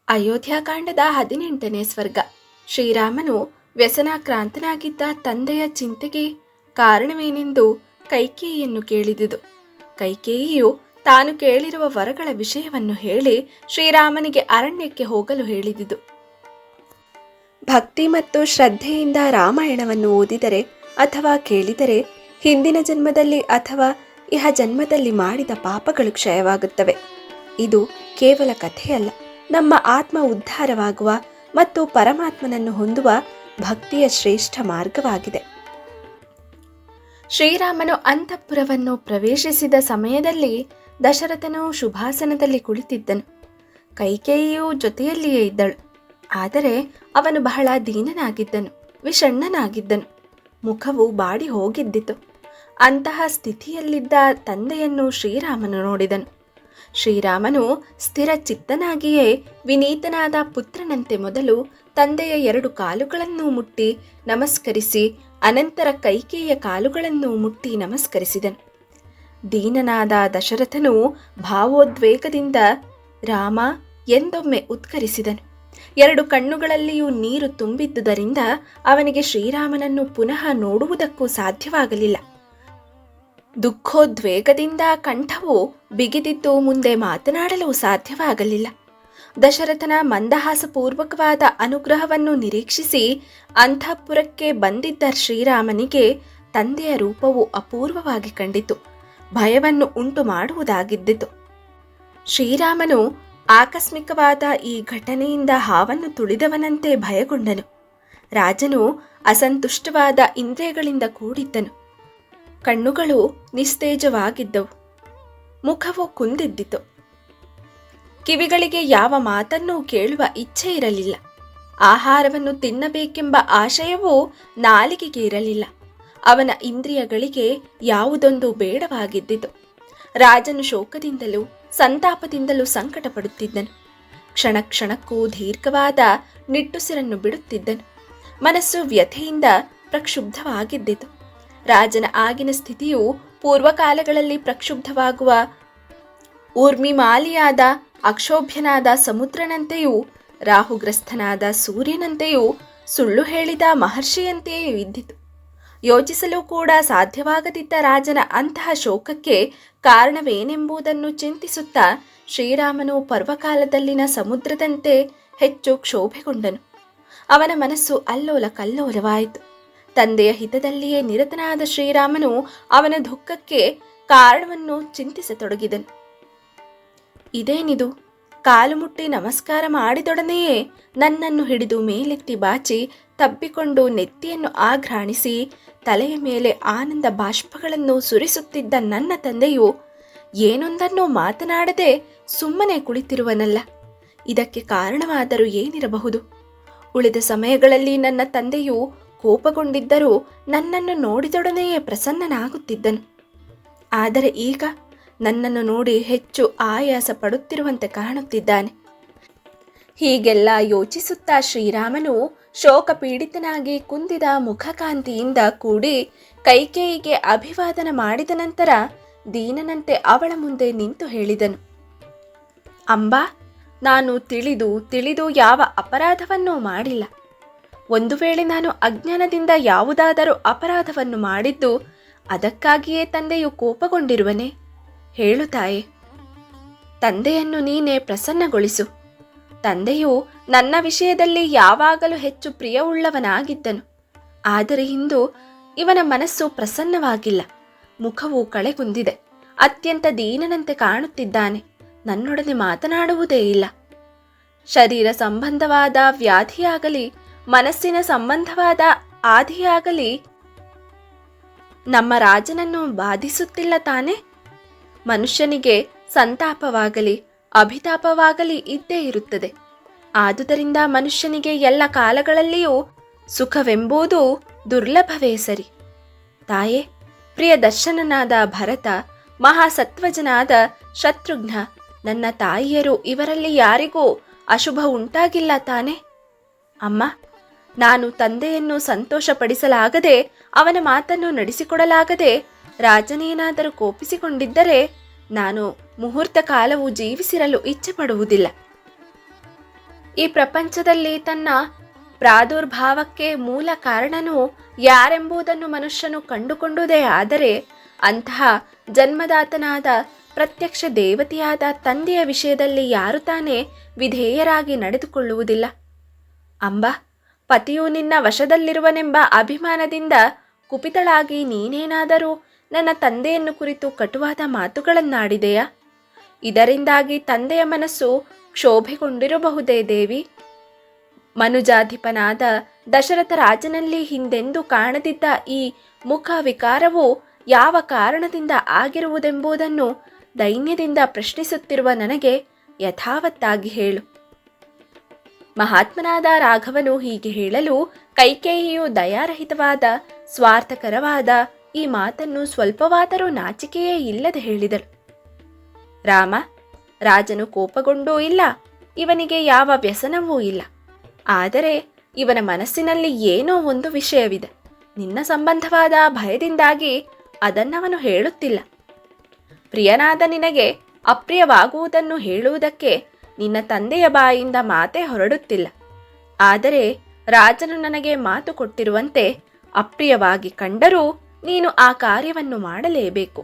ಅಯೋಧ್ಯಾಕಾಂಡದ 18ನೇ ಸ್ವರ್ಗ. ಶ್ರೀರಾಮನು ವ್ಯಸನಾಕ್ರಾಂತನಾಗಿದ್ದ ತಂದೆಯ ಚಿಂತೆಗೆ ಕಾರಣವೇನೆಂದು ಕೈಕೇಯಿಯನ್ನು ಕೇಳಿದುದು. ಕೈಕೇಯಿಯು ತಾನು ಕೇಳಿರುವ ವರಗಳ ವಿಷಯವನ್ನು ಹೇಳಿ ಶ್ರೀರಾಮನಿಗೆ ಅರಣ್ಯಕ್ಕೆ ಹೋಗಲು ಹೇಳಿದುದು. ಭಕ್ತಿ ಮತ್ತು ಶ್ರದ್ಧೆಯಿಂದ ರಾಮಾಯಣವನ್ನು ಓದಿದರೆ ಅಥವಾ ಕೇಳಿದರೆ ಹಿಂದಿನ ಜನ್ಮದಲ್ಲಿ ಅಥವಾ ಇಹ ಜನ್ಮದಲ್ಲಿ ಮಾಡಿದ ಪಾಪಗಳು ಕ್ಷಯವಾಗುತ್ತವೆ. ಇದು ಕೇವಲ ಕಥೆಯಲ್ಲ, ನಮ್ಮ ಆತ್ಮ ಉದ್ಧಾರವಾಗುವ ಮತ್ತು ಪರಮಾತ್ಮನನ್ನು ಹೊಂದುವ ಭಕ್ತಿಯ ಶ್ರೇಷ್ಠ ಮಾರ್ಗವಾಗಿದೆ. ಶ್ರೀರಾಮನು ಅಂತಃಪುರವನ್ನು ಪ್ರವೇಶಿಸಿದ ಸಮಯದಲ್ಲಿ ದಶರಥನು ಶುಭಾಸನದಲ್ಲಿ ಕುಳಿತಿದ್ದನು. ಕೈಕೇಯಿಯು ಜೊತೆಯಲ್ಲಿಯೇ ಇದ್ದಳು. ಆದರೆ ಅವನು ಬಹಳ ದೀನನಾಗಿದ್ದನು, ವಿಷಣ್ಣನಾಗಿದ್ದನು. ಮುಖವು ಬಾಡಿ ಹೋಗಿದ್ದಿತು. ಅಂತಹ ಸ್ಥಿತಿಯಲ್ಲಿದ್ದ ತಂದೆಯನ್ನು ಶ್ರೀರಾಮನು ನೋಡಿದನು. ಶ್ರೀರಾಮನು ಸ್ಥಿರ ಚಿತ್ತನಾಗಿಯೇ ವಿನೀತನಾದ ಪುತ್ರನಂತೆ ಮೊದಲು ತಂದೆಯ 2 ಕಾಲುಗಳನ್ನು ಮುಟ್ಟಿ ನಮಸ್ಕರಿಸಿ ಅನಂತರ ಕೈಕೇಯಿಯ ಕಾಲುಗಳನ್ನು ಮುಟ್ಟಿ ನಮಸ್ಕರಿಸಿದನು. ದೀನನಾದ ದಶರಥನು ಭಾವೋದ್ವೇಗದಿಂದ ರಾಮ ಎಂದೊಮ್ಮೆ ಉತ್ಕರಿಸಿದನು. 2 ಕಣ್ಣುಗಳಲ್ಲಿಯೂ ನೀರು ತುಂಬಿದ್ದುದರಿಂದ ಅವನಿಗೆ ಶ್ರೀರಾಮನನ್ನು ಪುನಃ ನೋಡುವುದಕ್ಕೂ ಸಾಧ್ಯವಾಗಲಿಲ್ಲ. ದುಃಖೋದ್ವೇಗದಿಂದ ಕಂಠವು ಬಿಗಿದಿದ್ದು ಮುಂದೆ ಮಾತನಾಡಲು ಸಾಧ್ಯವಾಗಲಿಲ್ಲ. ದಶರಥನ ಮಂದಹಾಸಪೂರ್ವಕವಾದ ಅನುಗ್ರಹವನ್ನು ನಿರೀಕ್ಷಿಸಿ ಅಂತಃಪುರಕ್ಕೆ ಬಂದಿದ್ದ ಶ್ರೀರಾಮನಿಗೆ ತಂದೆಯ ರೂಪವು ಅಪೂರ್ವವಾಗಿ ಕಂಡಿತು. ಭಯವನ್ನು ಉಂಟು ಮಾಡುವುದಾಗಿದ್ದಿತು. ಶ್ರೀರಾಮನು ಆಕಸ್ಮಿಕವಾದ ಈ ಘಟನೆಯಿಂದ ಹಾವನ್ನು ತುಳಿದವನಂತೆ ಭಯಗೊಂಡನು. ರಾಜನು ಅಸಂತುಷ್ಟವಾದ ಇಂದ್ರಿಯಗಳಿಂದ ಕೂಡಿದ್ದನು. ಕಣ್ಣುಗಳು ನಿಸ್ತೇಜವಾಗಿದ್ದವು. ಮುಖವು ಕುಂದಿದ್ದಿತು. ಕಿವಿಗಳಿಗೆ ಯಾವ ಮಾತನ್ನೂ ಕೇಳುವ ಇಚ್ಛೆ ಇರಲಿಲ್ಲ. ಆಹಾರವನ್ನು ತಿನ್ನಬೇಕೆಂಬ ಆಶಯವೂ ನಾಲಿಗೆಗೆ ಇರಲಿಲ್ಲ. ಅವನ ಇಂದ್ರಿಯಗಳಿಗೆ ಯಾವುದೊಂದು ಬೇಡವಾಗಿದ್ದಿತು. ರಾಜನು ಶೋಕದಿಂದಲೂ ಸಂತಾಪದಿಂದಲೂ ಸಂಕಟ ಪಡುತ್ತಿದ್ದನು. ಕ್ಷಣ ಕ್ಷಣಕ್ಕೂ ದೀರ್ಘವಾದ ನಿಟ್ಟುಸಿರನ್ನು ಬಿಡುತ್ತಿದ್ದನು. ಮನಸ್ಸು ವ್ಯಥೆಯಿಂದ ಪ್ರಕ್ಷುಬ್ಧವಾಗಿದ್ದಿತು. ರಾಜನ ಆಗಿನ ಸ್ಥಿತಿಯು ಪೂರ್ವಕಾಲಗಳಲ್ಲಿ ಪ್ರಕ್ಷುಬ್ಧವಾಗುವ ಊರ್ಮಿಮಾಲಿಯಾದ ಅಕ್ಷೋಭ್ಯನಾದ ಸಮುದ್ರನಂತೆಯೂ ರಾಹುಗ್ರಸ್ತನಾದ ಸೂರ್ಯನಂತೆಯೂ ಸುಳ್ಳು ಹೇಳಿದ ಮಹರ್ಷಿಯಂತೆಯೂ ಇದ್ದಿತು. ಯೋಚಿಸಲು ಕೂಡ ಸಾಧ್ಯವಾಗದಿದ್ದ ರಾಜನ ಅಂತಹ ಶೋಕಕ್ಕೆ ಕಾರಣವೇನೆಂಬುದನ್ನು ಚಿಂತಿಸುತ್ತಾ ಶ್ರೀರಾಮನು ಪರ್ವಕಾಲದಲ್ಲಿನ ಸಮುದ್ರದಂತೆ ಹೆಚ್ಚು ಕ್ಷೋಭೆಗೊಂಡನು. ಅವನ ಮನಸ್ಸು ಅಲ್ಲೋಲ ಕಲ್ಲೋಲವಾಯಿತು. ತಂದೆಯ ಹಿತದಲ್ಲಿಯೇ ನಿರತನಾದ ಶ್ರೀರಾಮನು ಅವನ ದುಃಖಕ್ಕೆ ಕಾರಣವನ್ನು ಚಿಂತಿಸತೊಡಗಿದನು. ಇದೇನಿದು? ಕಾಲು ಮುಟ್ಟಿ ನಮಸ್ಕಾರ ಮಾಡಿದೊಡನೆಯೇ ನನ್ನನ್ನು ಹಿಡಿದು ಮೇಲೆತ್ತಿ ಬಾಚಿ ತಬ್ಬಿಕೊಂಡು ನೆತ್ತಿಯನ್ನು ಆಘ್ರಾಣಿಸಿ ತಲೆಯ ಮೇಲೆ ಆನಂದ ಬಾಷ್ಪಗಳನ್ನು ಸುರಿಸುತ್ತಿದ್ದ ನನ್ನ ತಂದೆಯು ಏನೊಂದನ್ನು ಮಾತನಾಡದೆ ಸುಮ್ಮನೆ ಕುಳಿತಿರುವನಲ್ಲ. ಇದಕ್ಕೆ ಕಾರಣವಾದರೂ ಏನಿರಬಹುದು? ಉಳಿದ ಸಮಯಗಳಲ್ಲಿ ನನ್ನ ತಂದೆಯು ಕೋಪಗೊಂಡಿದ್ದರೂ ನನ್ನನ್ನು ನೋಡಿದೊಡನೆಯೇ ಪ್ರಸನ್ನನಾಗುತ್ತಿದ್ದನು. ಆದರೆ ಈಗ ನನ್ನನ್ನು ನೋಡಿ ಹೆಚ್ಚು ಆಯಾಸ ಪಡುತ್ತಿರುವಂತೆ ಕಾಣುತ್ತಿದ್ದಾನೆ. ಹೀಗೆಲ್ಲ ಯೋಚಿಸುತ್ತಾ ಶ್ರೀರಾಮನು ಶೋಕಪೀಡಿತನಾಗಿ ಕುಂದಿದ ಮುಖಕಾಂತಿಯಿಂದ ಕೂಡಿ ಕೈಕೇಯಿಗೆ ಅಭಿವಾದನ ಮಾಡಿದ ನಂತರ ದೀನನಂತೆ ಅವಳ ಮುಂದೆ ನಿಂತು ಹೇಳಿದನು, ಅಂಬಾ, ನಾನು ತಿಳಿದು ಯಾವ ಅಪರಾಧವನ್ನೂ ಮಾಡಿಲ್ಲ. ಒಂದು ವೇಳೆ ನಾನು ಅಜ್ಞಾನದಿಂದ ಯಾವುದಾದರೂ ಅಪರಾಧವನ್ನು ಮಾಡಿದ್ದು ಅದಕ್ಕಾಗಿಯೇ ತಂದೆಯು ಕೋಪಗೊಂಡಿರುವನೇ? ಹೇಳು ತಾಯೆ, ತಂದೆಯನ್ನು ನೀನೇ ಪ್ರಸನ್ನಗೊಳಿಸು. ತಂದೆಯು ನನ್ನ ವಿಷಯದಲ್ಲಿ ಯಾವಾಗಲೂ ಹೆಚ್ಚು ಪ್ರಿಯವುಳ್ಳವನಾಗಿದ್ದನು. ಆದರೆ ಇಂದು ಇವನ ಮನಸ್ಸು ಪ್ರಸನ್ನವಾಗಿಲ್ಲ. ಮುಖವು ಕಳೆಗುಂದಿದೆ. ಅತ್ಯಂತ ದೀನನಂತೆ ಕಾಣುತ್ತಿದ್ದಾನೆ. ನನ್ನೊಡನೆ ಮಾತನಾಡುವುದೇ ಇಲ್ಲ. ಶರೀರ ಸಂಬಂಧವಾದ ವ್ಯಾಧಿಯಾಗಲಿ ಮನಸ್ಸಿನ ಸಂಬಂಧವಾದ ಆದಿಯಾಗಲಿ ನಮ್ಮ ರಾಜನನ್ನು ಬಾಧಿಸುತ್ತಿಲ್ಲ ತಾನೆ? ಮನುಷ್ಯನಿಗೆ ಸಂತಾಪವಾಗಲಿ ಅಭಿತಾಪವಾಗಲಿ ಇದ್ದೇ ಇರುತ್ತದೆ. ಆದುದರಿಂದ ಮನುಷ್ಯನಿಗೆ ಎಲ್ಲ ಕಾಲಗಳಲ್ಲಿಯೂ ಸುಖವೆಂಬುದು ದುರ್ಲಭವೇ ಸರಿ. ತಾಯೇ, ಪ್ರಿಯ ದರ್ಶನನಾದ ಭರತ, ಮಹಾಸತ್ವಜನಾದ ಶತ್ರುಘ್ನ, ನನ್ನ ತಾಯಿಯರು ಇವರಲ್ಲಿ ಯಾರಿಗೂ ಅಶುಭ ಉಂಟಾಗಿಲ್ಲ ತಾನೆ? ಅಮ್ಮ, ನಾನು ತಂದೆಯನ್ನು ಸಂತೋಷಪಡಿಸಲಾಗದೆ ಅವನ ಮಾತನ್ನು ನಡೆಸಿಕೊಡಲಾಗದೆ ರಾಜನೇನಾದರೂ ಕೋಪಿಸಿಕೊಂಡಿದ್ದರೆ ನಾನು ಮುಹೂರ್ತ ಕಾಲವು ಜೀವಿಸಿರಲು ಇಚ್ಛೆ ಪಡುವುದಿಲ್ಲ. ಈ ಪ್ರಪಂಚದಲ್ಲಿ ತನ್ನ ಪ್ರಾದುರ್ಭಾವಕ್ಕೆ ಮೂಲ ಕಾರಣನು ಯಾರೆಂಬುದನ್ನು ಮನುಷ್ಯನು ಕಂಡುಕೊಂಡುದೇ ಆದರೆ ಅಂತಹ ಜನ್ಮದಾತನಾದ ಪ್ರತ್ಯಕ್ಷ ದೇವತೆಯಾದ ತಂದೆಯ ವಿಷಯದಲ್ಲಿ ಯಾರು ತಾನೇ ವಿಧೇಯರಾಗಿ ನಡೆದುಕೊಳ್ಳುವುದಿಲ್ಲ? ಅಂಬ, ಪತಿಯು ನಿನ್ನ ವಶದಲ್ಲಿರುವನೆಂಬ ಅಭಿಮಾನದಿಂದ ಕುಪಿತಳಾಗಿ ನೀನೇನಾದರೂ ನನ್ನ ತಂದೆಯನ್ನು ಕುರಿತು ಕಟುವಾದ ಮಾತುಗಳನ್ನಾಡಿದೆಯಾ? ಇದರಿಂದಾಗಿ ತಂದೆಯ ಮನಸ್ಸು ಕ್ಷೋಭೆಗೊಂಡಿರಬಹುದೇ ದೇವಿ? ಮನುಜಾಧಿಪನಾದ ದಶರಥ ರಾಜನಲ್ಲಿ ಹಿಂದೆಂದೂ ಕಾಣದಿದ್ದ ಈ ಮುಖ ವಿಕಾರವು ಯಾವ ಕಾರಣದಿಂದ ಆಗಿರುವುದೆಂಬುದನ್ನು ದೈನ್ಯದಿಂದ ಪ್ರಶ್ನಿಸುತ್ತಿರುವ ನನಗೆ ಯಥಾವತ್ತಾಗಿ ಹೇಳು. ಮಹಾತ್ಮನಾದ ರಾಘವನು ಹೀಗೆ ಹೇಳಲು ಕೈಕೇಯಿಯು ದಯಾರಹಿತವಾದ ಸ್ವಾರ್ಥಕರವಾದ ಈ ಮಾತನ್ನು ಸ್ವಲ್ಪವಾದರೂ ನಾಚಿಕೆಯೇ ಇಲ್ಲದೆ ಹೇಳಿದಳು. ರಾಮ, ರಾಜನು ಕೋಪಗೊಂಡೂ ಇಲ್ಲ, ಇವನಿಗೆ ಯಾವ ವ್ಯಸನವೂ ಇಲ್ಲ. ಆದರೆ ಇವನ ಮನಸ್ಸಿನಲ್ಲಿ ಏನೋ ಒಂದು ವಿಷಯವಿದೆ. ನಿನ್ನ ಸಂಬಂಧವಾದ ಭಯದಿಂದಾಗಿ ಅದನ್ನವನು ಹೇಳುತ್ತಿಲ್ಲ. ಪ್ರಿಯನಾದ ನಿನಗೆ ಅಪ್ರಿಯವಾಗುವುದನ್ನು ಹೇಳುವುದಕ್ಕೆ ನಿನ್ನ ತಂದೆಯ ಬಾಯಿಂದ ಮಾತೇ ಹೊರಡುತ್ತಿಲ್ಲ. ಆದರೆ ರಾಜನು ನನಗೆ ಮಾತು ಕೊಟ್ಟಿರುವಂತೆ ಅಪ್ರಿಯವಾಗಿ ಕಂಡರೂ ನೀನು ಆ ಕಾರ್ಯವನ್ನು ಮಾಡಲೇಬೇಕು.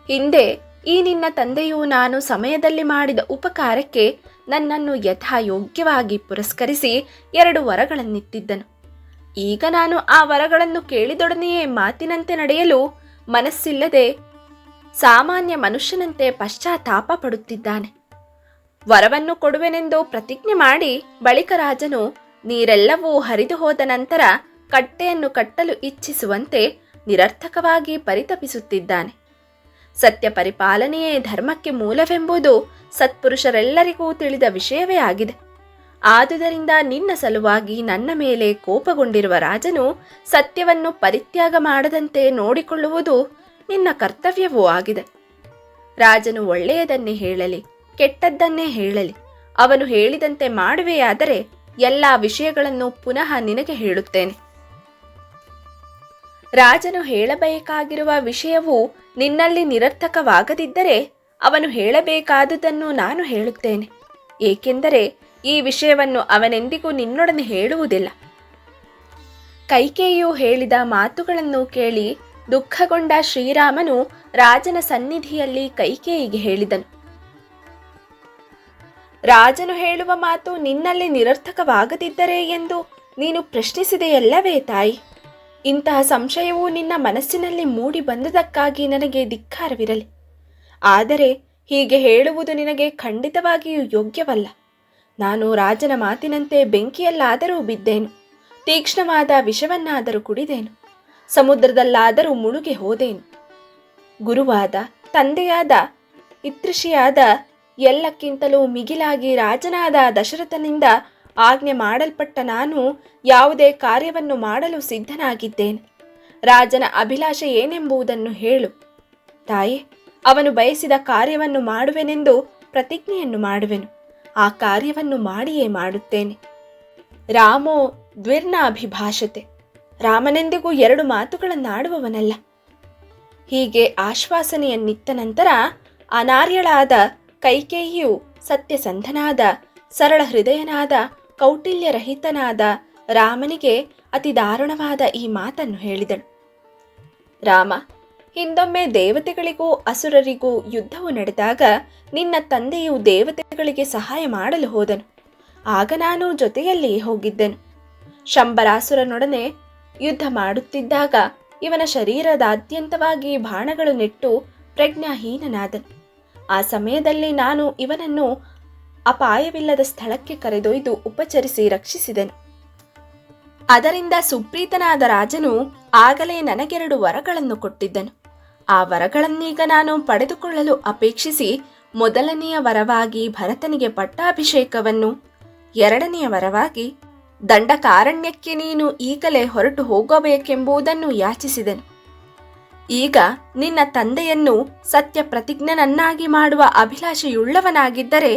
ಹಿಂದೆ ಈ ನಿನ್ನ ತಂದೆಯು ನಾನು ಸಮಯದಲ್ಲಿ ಮಾಡಿದ ಉಪಕಾರಕ್ಕೆ ನನ್ನನ್ನು ಯಥಾಯೋಗ್ಯವಾಗಿ ಪುರಸ್ಕರಿಸಿ 2 ವರಗಳನ್ನಿತ್ತಿದ್ದನು. ಈಗ ನಾನು ಆ ವರಗಳನ್ನು ಕೇಳಿದೊಡನೆಯೇ ಮಾತಿನಂತೆ ನಡೆಯಲು ಮನಸ್ಸಿಲ್ಲದೆ ಸಾಮಾನ್ಯ ಮನುಷ್ಯನಂತೆ ಪಶ್ಚಾತ್ತಾಪ ಪಡುತ್ತಿದ್ದಾನೆ. ವರವನ್ನು ಕೊಡುವೆನೆಂದು ಪ್ರತಿಜ್ಞೆ ಮಾಡಿ ಬಳಿಕ ರಾಜನು ನೀರೆಲ್ಲವೂ ಹರಿದು ಹೋದ ನಂತರ ಕಟ್ಟೆಯನ್ನು ಕಟ್ಟಲು ಇಚ್ಛಿಸುವಂತೆ ನಿರರ್ಥಕವಾಗಿ ಪರಿತಪಿಸುತ್ತಿದ್ದಾನೆ. ಸತ್ಯ ಪರಿಪಾಲನೆಯೇ ಧರ್ಮಕ್ಕೆ ಮೂಲವೆಂಬುದು ಸತ್ಪುರುಷರೆಲ್ಲರಿಗೂ ತಿಳಿದ ವಿಷಯವೇ ಆಗಿದೆ. ಆದುದರಿಂದ ನಿನ್ನ ಸಲುವಾಗಿ ನನ್ನ ಮೇಲೆ ಕೋಪಗೊಂಡಿರುವ ರಾಜನು ಸತ್ಯವನ್ನು ಪರಿತ್ಯಾಗ ಮಾಡದಂತೆ ನೋಡಿಕೊಳ್ಳುವುದು ನಿನ್ನ ಕರ್ತವ್ಯವೂ ಆಗಿದೆ. ರಾಜನು ಒಳ್ಳೆಯದನ್ನೇ ಹೇಳಲಿ ಕೆಟ್ಟದ್ದನ್ನೇ ಹೇಳಲಿ, ಅವನು ಹೇಳಿದಂತೆ ಮಾಡುವೆಯಾದರೆ ಎಲ್ಲ ವಿಷಯಗಳನ್ನು ಪುನಃ ನಿನಗೆ ಹೇಳುತ್ತೇನೆ. ರಾಜನು ಹೇಳಬೇಕಾಗಿರುವ ವಿಷಯವು ನಿನ್ನಲ್ಲಿ ನಿರರ್ಥಕವಾಗದಿದ್ದರೆ ಅವನು ಹೇಳಬೇಕಾದುದನ್ನು ನಾನು ಹೇಳುತ್ತೇನೆ. ಏಕೆಂದರೆ ಈ ವಿಷಯವನ್ನು ಅವನೆಂದಿಗೂ ನಿನ್ನೊಡನೆ ಹೇಳುವುದಿಲ್ಲ. ಕೈಕೇಯಿಯು ಹೇಳಿದ ಮಾತುಗಳನ್ನು ಕೇಳಿ ದುಃಖಗೊಂಡ ಶ್ರೀರಾಮನು ರಾಜನ ಸನ್ನಿಧಿಯಲ್ಲಿ ಕೈಕೇಯಿಗೆ ಹೇಳಿದನು. ರಾಜನು ಹೇಳುವ ಮಾತು ನಿನ್ನಲ್ಲಿ ನಿರರ್ಥಕವಾಗದಿದ್ದರೆ ಎಂದು ನೀನು ಪ್ರಶ್ನಿಸಿದೆಯಲ್ಲವೇ ತಾಯಿ? ಇಂತಹ ಸಂಶಯವು ನಿನ್ನ ಮನಸ್ಸಿನಲ್ಲಿ ಮೂಡಿ ಬಂದುದಕ್ಕಾಗಿ ನನಗೆ ಧಿಕ್ಕಾರವಿರಲಿ. ಆದರೆ ಹೀಗೆ ಹೇಳುವುದು ನಿನಗೆ ಖಂಡಿತವಾಗಿಯೂ ಯೋಗ್ಯವಲ್ಲ. ನಾನು ರಾಜನ ಮಾತಿನಂತೆ ಬೆಂಕಿಯಲ್ಲಾದರೂ ಬಿದ್ದೇನು, ತೀಕ್ಷ್ಣವಾದ ವಿಷವನ್ನಾದರೂ ಕುಡಿದೇನು, ಸಮುದ್ರದಲ್ಲಾದರೂ ಮುಳುಗಿ ಹೋದೇನು. ಗುರುವಾದ ತಂದೆಯಾದ ಹಿತೃಷಿಯಾದ ಎಲ್ಲಕ್ಕಿಂತಲೂ ಮಿಗಿಲಾಗಿ ರಾಜನಾದ ದಶರಥನಿಂದ ಆಜ್ಞೆ ಮಾಡಲ್ಪಟ್ಟ ನಾನು ಯಾವುದೇ ಕಾರ್ಯವನ್ನು ಮಾಡಲು ಸಿದ್ಧನಾಗಿದ್ದೇನೆ. ರಾಜನ ಅಭಿಲಾಷೆ ಏನೆಂಬುದನ್ನು ಹೇಳು ತಾಯೇ. ಅವನು ಬಯಸಿದ ಕಾರ್ಯವನ್ನು ಮಾಡುವೆನೆಂದು ಪ್ರತಿಜ್ಞೆಯನ್ನು ಮಾಡುವೆನು. ಆ ಕಾರ್ಯವನ್ನು ಮಾಡಿಯೇ ಮಾಡುತ್ತೇನೆ. ರಾಮೋ ದ್ವಿರ್ನ ಅಭಿಭಾಷತೆ. ರಾಮನೆಂದಿಗೂ 2 ಮಾತುಗಳನ್ನಾಡುವವನಲ್ಲ. ಹೀಗೆ ಆಶ್ವಾಸನೆಯನ್ನಿತ್ತ ನಂತರ ಅನಾರ್ಯಳಾದ ಕೈಕೇಯಿಯು ಸತ್ಯಸಂಧನಾದ ಸರಳ ಹೃದಯನಾದ ಕೌಟಿಲ್ಯರಹಿತನಾದ ರಾಮನಿಗೆ ಅತಿ ದಾರುಣವಾದ ಈ ಮಾತನ್ನು ಹೇಳಿದಳು. ರಾಮ, ಹಿಂದೊಮ್ಮೆ ದೇವತೆಗಳಿಗೂ ಅಸುರರಿಗೂ ಯುದ್ಧವು ನಡೆದಾಗ ನಿನ್ನ ತಂದೆಯು ದೇವತೆಗಳಿಗೆ ಸಹಾಯ ಮಾಡಲು ಹೋದನು. ಆಗ ನಾನು ಜೊತೆಯಲ್ಲಿಯೇ ಹೋಗಿದ್ದೆನು. ಶಂಬರಾಸುರನೊಡನೆ ಯುದ್ಧ ಮಾಡುತ್ತಿದ್ದಾಗ ಇವನ ಶರೀರದಾದ್ಯಂತವಾಗಿ ಬಾಣಗಳು ನೆಟ್ಟು ಪ್ರಜ್ಞಾಹೀನನಾದನು. ಆ ಸಮಯದಲ್ಲಿ ನಾನು ಇವನನ್ನು ಅಪಾಯವಿಲ್ಲದ ಸ್ಥಳಕ್ಕೆ ಕರೆದೊಯ್ದು ಉಪಚರಿಸಿ ರಕ್ಷಿಸಿದನು. ಅದರಿಂದ ಸುಪ್ರೀತನಾದ ರಾಜನು ಆಗಲೇ ನನಗೆ 2 ವರಗಳನ್ನು ಕೊಟ್ಟಿದ್ದನು. ಆ ವರಗಳನ್ನೀಗ ನಾನು ಪಡೆದುಕೊಳ್ಳಲು ಅಪೇಕ್ಷಿಸಿ ಮೊದಲನೆಯ ವರವಾಗಿ ಭರತನಿಗೆ ಪಟ್ಟಾಭಿಷೇಕವನ್ನು, 2ನೆಯ ವರವಾಗಿ ದಂಡಕಾರಣ್ಯಕ್ಕೆ ನೀನು ಈಗಲೇ ಹೊರಟು ಹೋಗಬೇಕೆಂಬುದನ್ನು ಯಾಚಿಸಿದನು. ಈಗ ನಿನ್ನ ತಂದೆಯನ್ನು ಸತ್ಯ ಪ್ರತಿಜ್ಞನನ್ನಾಗಿ ಮಾಡುವ ಅಭಿಲಾಷೆಯುಳ್ಳವನಾಗಿದ್ದರೆ,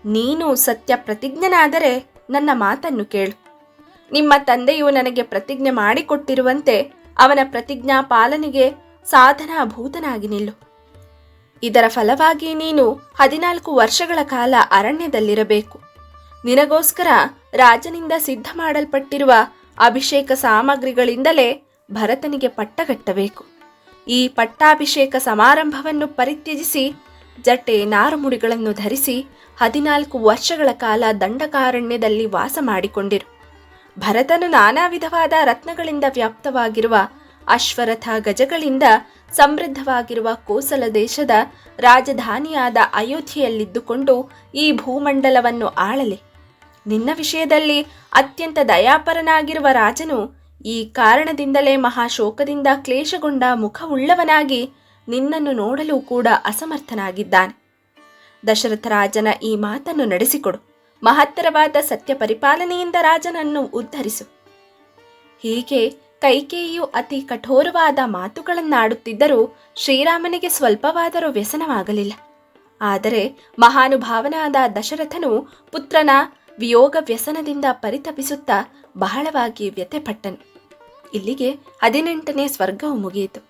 ನೀನು ಸತ್ಯ ಪ್ರತಿಜ್ಞನಾದರೆ ನನ್ನ ಮಾತನ್ನು ಕೇಳು. ನಿಮ್ಮ ತಂದೆಯು ನನಗೆ ಪ್ರತಿಜ್ಞೆ ಮಾಡಿಕೊಟ್ಟಿರುವಂತೆ ಅವನ ಪ್ರತಿಜ್ಞಾ ಪಾಲನೆಗೆ ಸಾಧನಾಭೂತನಾಗಿ ನಿಲ್ಲು. ಇದರ ಫಲವಾಗಿ ನೀನು 14 ವರ್ಷಗಳ ಕಾಲ ಅರಣ್ಯದಲ್ಲಿರಬೇಕು. ನಿನಗೋಸ್ಕರ ರಾಜನಿಂದ ಸಿದ್ಧ ಮಾಡಲ್ಪಟ್ಟಿರುವ ಅಭಿಷೇಕ ಸಾಮಗ್ರಿಗಳಿಂದಲೇ ಭರತನಿಗೆ ಪಟ್ಟಗಟ್ಟಬೇಕು. ಈ ಪಟ್ಟಾಭಿಷೇಕ ಸಮಾರಂಭವನ್ನು ಪರಿತ್ಯಜಿಸಿ ಜಟೆ ನಾರುಮುಡಿಗಳನ್ನು ಧರಿಸಿ 14 ವರ್ಷಗಳ ಕಾಲ ದಂಡಕಾರಣ್ಯದಲ್ಲಿ ವಾಸ ಮಾಡಿಕೊಂಡಿರು. ಭರತನು ನಾನಾ ವಿಧವಾದ ರತ್ನಗಳಿಂದ ವ್ಯಾಪ್ತವಾಗಿರುವ ಅಶ್ವರಥ ಗಜಗಳಿಂದ ಸಮೃದ್ಧವಾಗಿರುವ ಕೋಸಲ ದೇಶದ ರಾಜಧಾನಿಯಾದ ಅಯೋಧ್ಯೆಯಲ್ಲಿದ್ದುಕೊಂಡು ಈ ಭೂಮಂಡಲವನ್ನು ಆಳಲಿ. ನಿನ್ನ ವಿಷಯದಲ್ಲಿ ಅತ್ಯಂತ ದಯಾಪರನಾಗಿರುವ ರಾಜನು ಈ ಕಾರಣದಿಂದಲೇ ಮಹಾಶೋಕದಿಂದ ಕ್ಲೇಶಗೊಂಡ ಮುಖವುಳ್ಳವನಾಗಿ ನಿನ್ನನ್ನು ನೋಡಲು ಕೂಡ ಅಸಮರ್ಥನಾಗಿದ್ದಾನೆ. ದಶರಥ ರಾಜನ ಈ ಮಾತನ್ನು ನಡೆಸಿಕೊಡು. ಮಹತ್ತರವಾದ ಸತ್ಯ ಪರಿಪಾಲನೆಯಿಂದ ರಾಜನನ್ನು ಉದ್ಧರಿಸು. ಹೀಗೆ ಕೈಕೇಯಿಯು ಅತಿ ಕಠೋರವಾದ ಮಾತುಗಳನ್ನಾಡುತ್ತಿದ್ದರೂ ಶ್ರೀರಾಮನಿಗೆ ಸ್ವಲ್ಪವಾದರೂ ವ್ಯಸನವಾಗಲಿಲ್ಲ. ಆದರೆ ಮಹಾನುಭಾವನಾದ ದಶರಥನು ಪುತ್ರನ ವಿಯೋಗ ವ್ಯಸನದಿಂದ ಪರಿತಪಿಸುತ್ತಾ ಬಹಳವಾಗಿ ವ್ಯಥೆಪಟ್ಟನು. ಇಲ್ಲಿಗೆ 18ನೇ ಸ್ವರ್ಗವು ಮುಗಿಯಿತು.